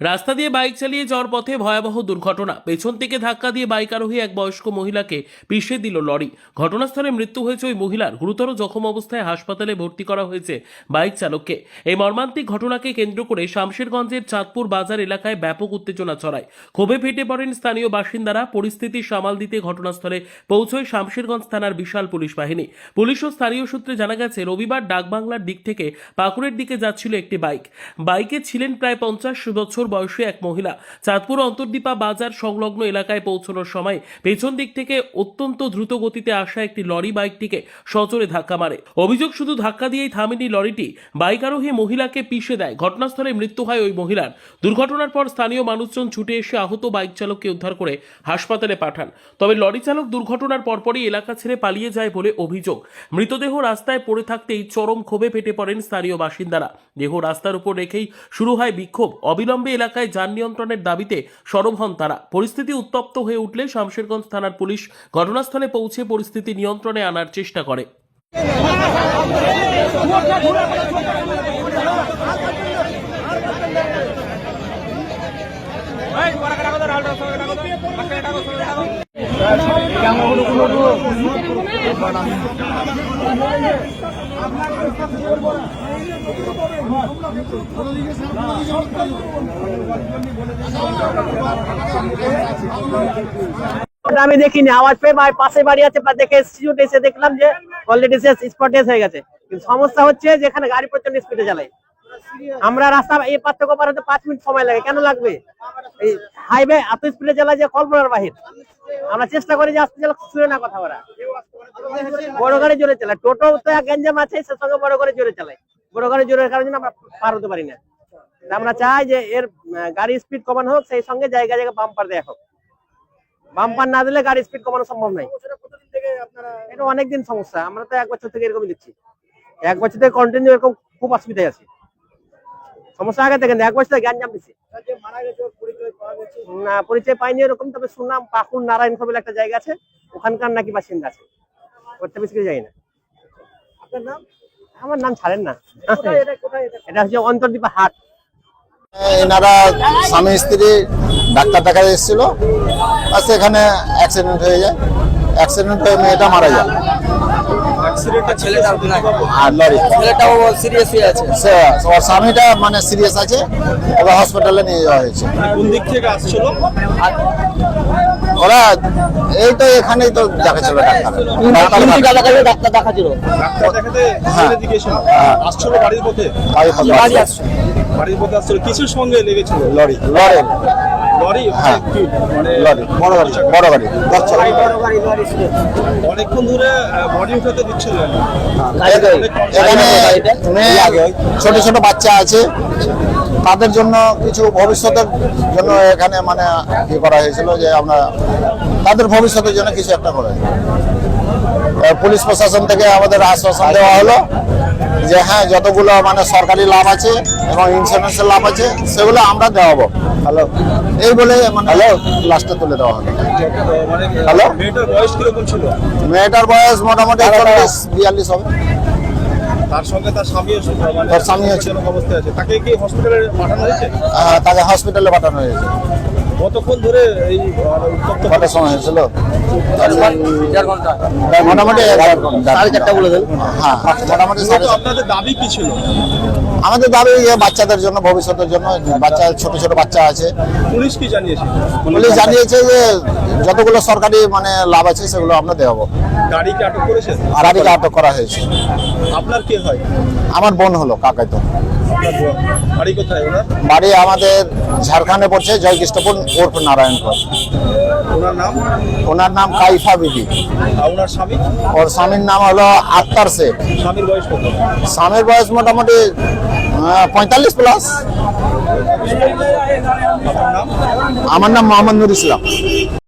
রাস্তা দিয়ে বাইক চালিয়ে যাওয়ার পথে ভয়াবহ দুর্ঘটনা। পেছন থেকে ধাক্কা দিয়ে বাইক আরোহী এক বয়স্ক মহিলাকে পিষে দিল লরি। ঘটনাস্থলে মৃত্যু হয়েছে ওই মহিলার। গুরুতর জখম অবস্থায় হাসপাতালে ভর্তি করা হয়েছে বাইক চালককে। এই মর্মান্তিক ঘটনাকে কেন্দ্র করে শামশেরগঞ্জের চাঁদপুর বাজার এলাকায় ব্যাপক উত্তেজনা ছড়ায়। ক্ষোভে ফেটে পড়েন স্থানীয় বাসিন্দারা। পরিস্থিতি সামাল দিতে ঘটনাস্থলে পৌঁছয় শামশেরগঞ্জ থানার বিশাল পুলিশ বাহিনী। পুলিশ ও স্থানীয় সূত্রে জানা গেছে, রবিবার ডাকবাংলার দিক থেকে পাকুড়ের দিকে যাচ্ছিল একটি বাইকে ছিলেন প্রায় 50 বছর বয়সী এক মহিলা। চাঁদপুর অন্তর্দীপা বাজার সংলগ্ন এলাকায় পৌঁছানোর সময় পেছন দিক থেকে অত্যন্ত দ্রুত গতিতে আসা একটি লরি বাইকটিকে সজোরে ধাক্কা মারে। অভিযোগ, শুধু ধাক্কা দিয়েই থামেনি লরিটি, বাইক আরোহী মহিলাকে পিষে দেয়। ঘটনাস্থলে মৃত্যু হয় ওই মহিলার। দুর্ঘটনার পর স্থানীয় মানুষজন ছুটে এসে আহত বাইক চালককে উদ্ধার করে হাসপাতালে পাঠান। তবে লরি চালক দুর্ঘটনার পরপরই এলাকা ছেড়ে পালিয়ে যায় বলে অভিযোগ। মৃতদেহ রাস্তায় পড়ে থাকতেই চরম ক্ষোভে ফেটে পড়েন স্থানীয় বাসিন্দারা। দেহ রাস্তার উপর রেখেই শুরু হয় বিক্ষোভ। অবিলম্বে এলাকায় যান নিয়ন্ত্রণের দাবিতে সরব হন তারা। পরিস্থিতি উত্তপ্ত হয়ে উঠলে শামশেরগঞ্জ থানার পুলিশ ঘটনাস্থলে পৌঁছে পরিস্থিতি নিয়ন্ত্রণে আনার চেষ্টা করে। আমি দেখিনি, আওয়াজ পেয়ে পাশে বাড়ি আছে দেখে এসে দেখলাম যে অলরেডি স্পটেজ হয়ে গেছে। কিন্তু সমস্যা হচ্ছে যে এখানে গাড়ি প্রচন্ড স্পিডে চালায়। আমরা রাস্তা এই পার্থক্য পার হতে 5 মিনিট সময় লাগে। কেন লাগবে? এই হাইওয়ে এত স্পিডে চালায় যে কল্পনার বাহির। আমরা চেষ্টা করি যে আস্তে চালাক, শুনে না কথা বলা। বড় গাড়ি জোরে চালায়, টোটো তো গ্যাঞ্জাম আছে, সে সঙ্গে বড় গাড়ি জোরে চালায়। বড় গাড়ি জোরের কারণে আমরা পার হতে পারি না। আমরা চাই যে এর গাড়ি স্পিড কমানো হোক, সেই সঙ্গে জায়গায় জায়গায় বাম্পার দেওয়া হোক। বাম্পার না দিলে গাড়ি স্পিড কমানো সম্ভব নয়। এটা অনেকদিন সমস্যা। আমরা তো 1 বছর থেকে এরকমই দিচ্ছি। 1 বছর থেকে কন্টিনিউ এরকম খুব অসুবিধায় আছে। সমস্যা আগে থেকে 1 বছর থেকে গ্যাঞ্জাম দিচ্ছে না, পরিচয় পাইনি এরকম। তবে শুনলাম পাকুড় নারায়ণপুর বলে একটা জায়গা আছে, ওখানকার নাকি বাসিন্দা আছে। করতে বেশি যাই না। আপনার নাম? আমার নাম ছাড়েন না। এটা হচ্ছে অন্তর্দীপা হাট। এনারা স্বামী স্ত্রী ডাক্তার দেখাতে এসেছিল, এখানে অ্যাক্সিডেন্ট হয়ে যায়। অ্যাক্সিডেন্ট হয়ে মেয়েটা মারা যায়। আর লরি ছেলেটাও সিরিয়াস হয়ে আছে। ওর স্বামীটা মানে সিরিয়াস আছে, ওকে হসপিটালে নিয়ে যাওয়া হয়েছে। কোন দিক থেকে আসছিল ওরা? এই তো এখানেই তো দেখাচ্ছিল ডাক্তার দেখাচ্ছিল। ডাক্তার দেখাতে আসছিল বাড়ির পথে। বাড়ির পথে আসছিল, কিছুর সঙ্গে লেগেছিল? লরি। লরি? হ্যাঁ, লরি, বড় গাড়ি। অনেকক্ষণ ধরে বডি উঠাতে দিচ্ছিল। এখানে ছোট ছোট বাচ্চা আছে, তাদের জন্য কিছু ভবিষ্যতের জন্য এখানে মানে কি করা হয়েছিল যে আমরা তাদের ভবিষ্যতের জন্য কিছু একটা করে। পুলিশ প্রশাসন থেকে আমাদের আশ্বাসন দেওয়া হলো যে হ্যাঁ, যতগুলো মানে সরকারি লাভ আছে এবং ইন্স্যুরেন্সের লাভ আছে সেগুলো আমরা দেওয়াবো। হ্যালো, এই বলে মানে লাস্টে তুলে দেওয়া হলো। হ্যালো, মেয়েটার বয়স কিরকম ছিল? মেয়েটার বয়স মোটামুটি 40-42 হবে। তার সঙ্গে তার স্বামীও তার স্বামী আছে অবস্থায় আছে। তাকে কি হসপিটালে পাঠানো হয়েছে? তাকে হসপিটালে পাঠানো হয়েছে। কতক্ষণ ধরে এই উত্তপ্ত কটার সময় হয়েছিল? 1.5 ঘন্টা। মোটামুটি 1.5 ঘন্টা। 4:30 বলে দেন। হ্যাঁ, মোটামুটি। আপনাদের দাবি কি ছিল? আমাদের দাবি বাচ্চাদের জন্য, ভবিষ্যতের জন্য। বাচ্চা, ছোট ছোট বাচ্চা আছে। পুলিশ কি জানিয়েছে? পুলিশ জানিয়েছে যে যতগুলো সরকারি মানে লাভ আছে সেগুলো আমরা দেওয়াবো। গাড়িকে আটক করেছে? গাড়িকে আটক করা হয়েছে। আপনার কে হয়? আমার বোন হলো, কাকাই তো। বাড়ি কোথায় ওনার? বাড়ি আমাদের ঝাড়খণ্ডে পড়ছে, জয়কৃষ্ণপুর ওরফ নারায়ণপুর। ওনার নাম? ওনার নাম কাইফা বিবি। আর ওনার স্বামী? ওর স্বামীর নাম হলো আক্তার শেখ। স্বামীর বয়স কত? স্বামীর বয়স মোটামুটি 45+। আপনার নাম? আমার নাম মোহাম্মদ নুর ইসলাম।